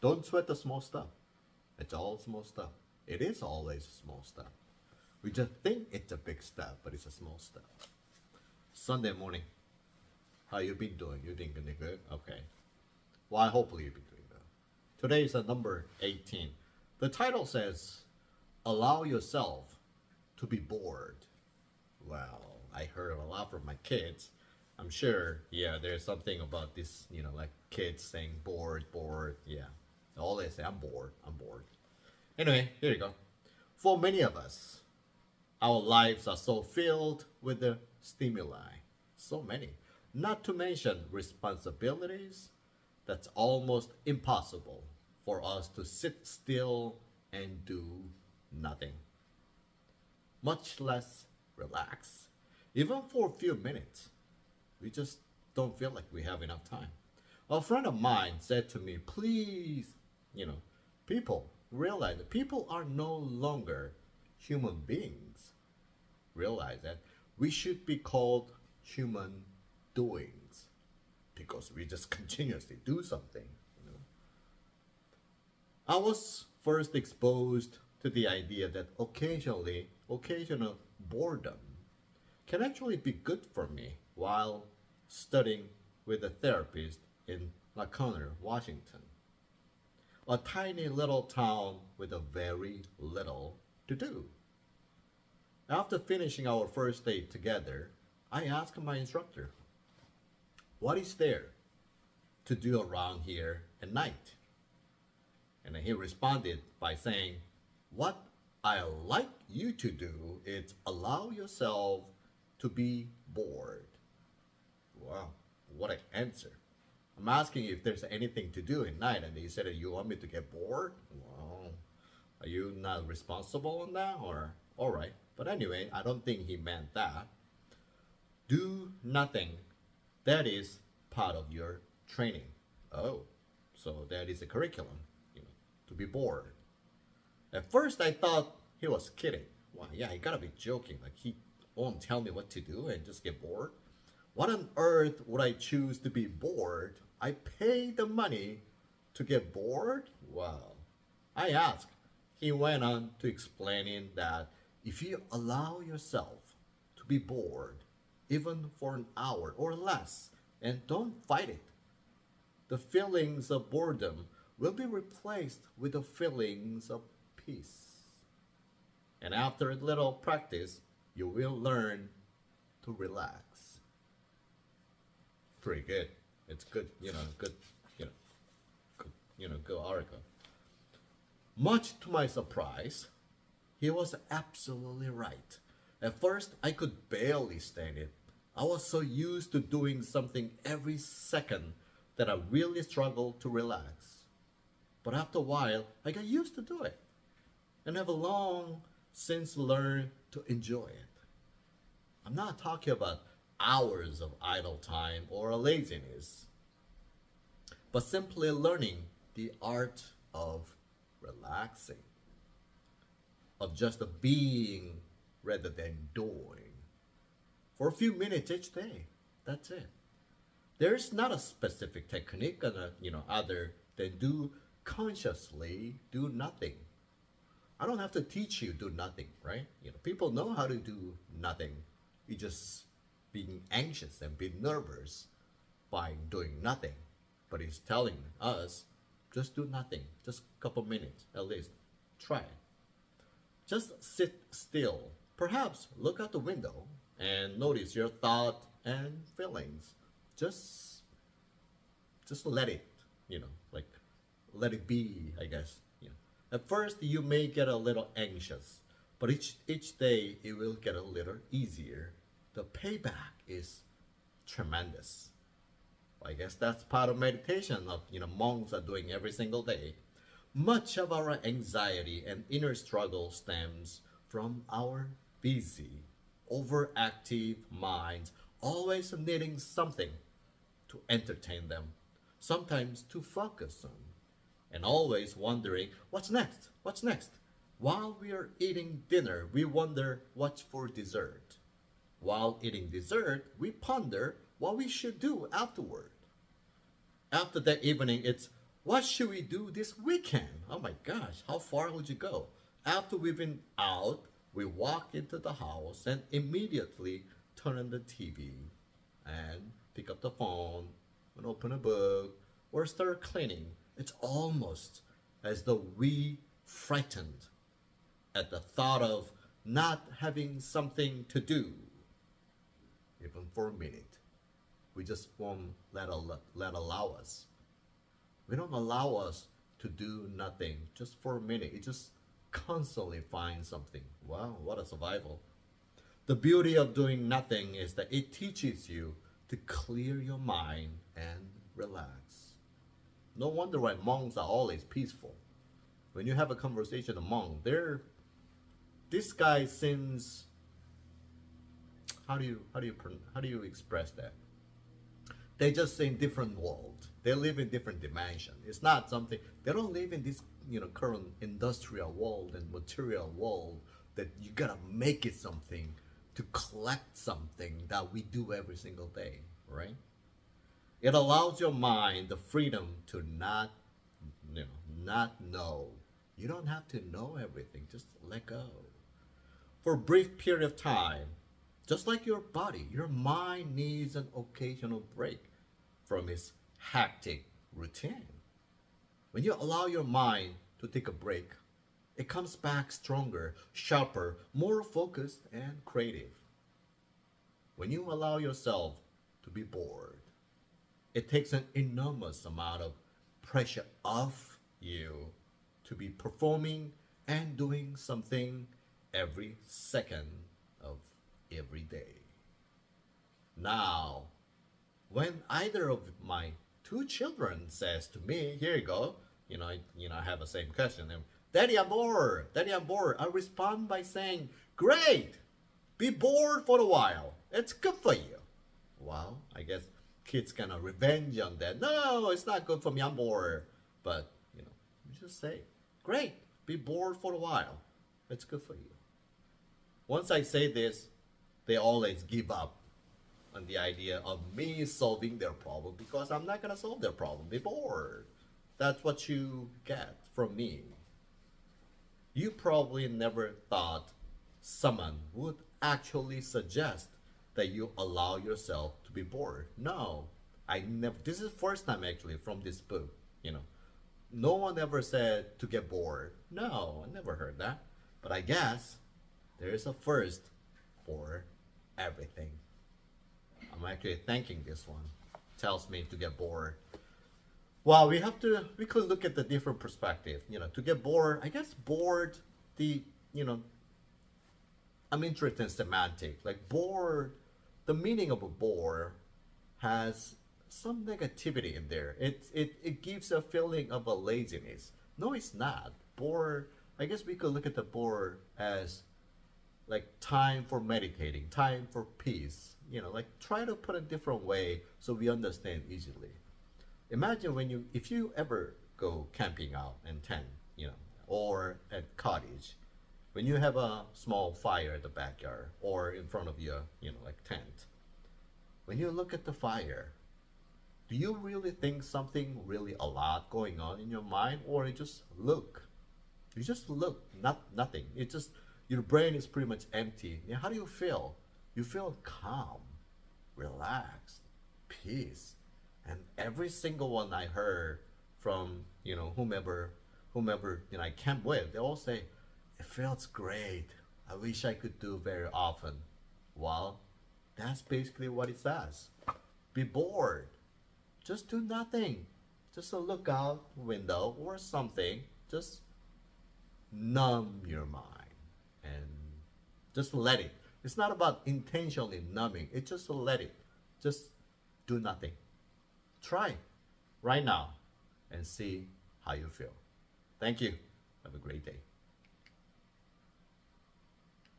Don't sweat the small stuff. It's all small stuff. It is always small stuff. We just think it's a big stuff, but it's a small stuff. Sunday morning. How you been doing? You been good? Okay. Well, hopefully you've been doing good. Today is number 18. The title says, allow yourself to be bored. Well, I heard a lot from my kids. I'm sure, yeah, there's something about this, like kids saying bored, bored. Yeah. All they say, I'm bored, I'm bored. Anyway, here you go. For many of us, our lives are so filled with the stimuli. So many. Not to mention responsibilities, that's almost impossible for us to sit still and do nothing, much less relax. Even for a few minutes, we just don't feel like we have enough time. A friend of mine said to me, please, people realize that people are no longer human beings. Realize that we should be called human doings because we just continuously do something. I was first exposed to the idea that occasional boredom can actually be good for me while studying with a therapist in Laconia, Washington, a tiny little town with a very little to do. After finishing our first day together, I asked my instructor, what is there to do around here at night? And he responded by saying, what I like you to do is allow yourself to be bored. Wow, what an answer. I'm asking if there's anything to do at night, and he said, you want me to get bored? Wow, are you not responsible on that? Or, all right. But anyway, I don't think he meant that. Do nothing. That is part of your training. Oh, so that is a curriculum, to be bored. At first, I thought he was kidding. Wow, yeah, he gotta be joking. Like he won't tell me what to do and just get bored. What on earth would I choose to be bored? I pay the money to get bored? Wow. I asked. He went on to explaining that if you allow yourself to be bored, even for an hour or less, and don't fight it, the feelings of boredom will be replaced with the feelings of peace. And after a little practice, you will learn to relax. Pretty good. It's good, good, good article. Much to my surprise, he was absolutely right. At first, I could barely stand it. I was so used to doing something every second that I really struggled to relax. But after a while, I got used to do it and have long since learned to enjoy it. I'm not talking about hours of idle time or laziness, but simply learning the art of relaxing, of just being rather than doing. For a few minutes each day, that's it. There's not a specific technique other than consciously do nothing. I don't have to teach you do nothing, right? People know how to do nothing. You just being anxious and being nervous by doing nothing. But he's telling us, just do nothing. Just a couple minutes at least. Try it. Just sit still. Perhaps look out the window and notice your thought and feelings. Just let it, like let it be, I guess. At first you may get a little anxious, but each day it will get a little easier. The payback is tremendous. I guess that's part of meditation of monks are doing every single day. Much of our anxiety and inner struggle stems from our busy, overactive minds always needing something to entertain them, sometimes to focus on, and always wondering what's next, what's next. While we are eating dinner, we wonder what's for dessert. While eating dessert, we ponder what we should do afterward. After that evening, it's What should we do this weekend? Oh my gosh, how far would you go? After we've been out, we walk into the house and immediately turn on the TV and pick up the phone and open a book or start cleaning. It's almost as though we frightened at the thought of not having something to do, even for a minute. We just won't let allow us. We don't allow us to do nothing just for a minute. It just constantly finds something. Wow, what a survival. The beauty of doing nothing is that it teaches you to clear your mind and relax. No wonder why monks are always peaceful. When you have a conversation with a monk, this guy seems, how do you express that? They just in different world. They live in different dimension. It's not something, they don't live in this current industrial world and material world that you gotta make it something to collect something that we do every single day, right? It allows your mind the freedom to not know. You don't have to know everything. Just let go. For a brief period of time, just like your body, your mind needs an occasional break from its hectic routine. When you allow your mind to take a break, it comes back stronger, sharper, more focused, and creative. When you allow yourself to be bored, it takes an enormous amount of pressure off you to be performing and doing something every second of every day. Now, when either of my two children says to me, "Here you go," I have the same question. "Daddy, I'm bored. Daddy, I'm bored." I respond by saying, "Great, be bored for a while. It's good for you." Well, I guess kids gonna revenge on that. "No, it's not good for me. I'm bored." But you just say, "Great, be bored for a while. It's good for you." Once I say this, they always give up on the idea of me solving their problem because I'm not gonna solve their problem. Be bored. That's what you get from me. You probably never thought someone would actually suggest that you allow yourself to be bored. No, I never. This is the first time actually from this book. No one ever said to get bored. No, I never heard that. But I guess there is a first for everything. I'm actually thanking this one. Tells me to get bored. Well, we could look at the different perspective. To get bored, I guess bored, I'm interested in semantic. Like bored, the meaning of a bore has some negativity in there. It gives a feeling of a laziness. No, it's not. Bore, I guess we could look at the bore as like time for meditating, time for peace. Like try to put it a different way so we understand easily. Imagine if you ever go camping out in tent, or at cottage, when you have a small fire at the backyard or in front of your, like tent, when you look at the fire, do you really think something really a lot going on in your mind, or you just look? You just look, nothing. It just your brain is pretty much empty. How do you feel? You feel calm, relaxed, peace. And every single one I heard from whomever I camp with, they all say, "It feels great. I wish I could do very often." Well, that's basically what it says. Be bored. Just do nothing. Just look out window or something. Just numb your mind and just let it. It's not about intentionally numbing. It's just let it. Just do nothing. Try right now and see how you feel. Thank you. Have a great day.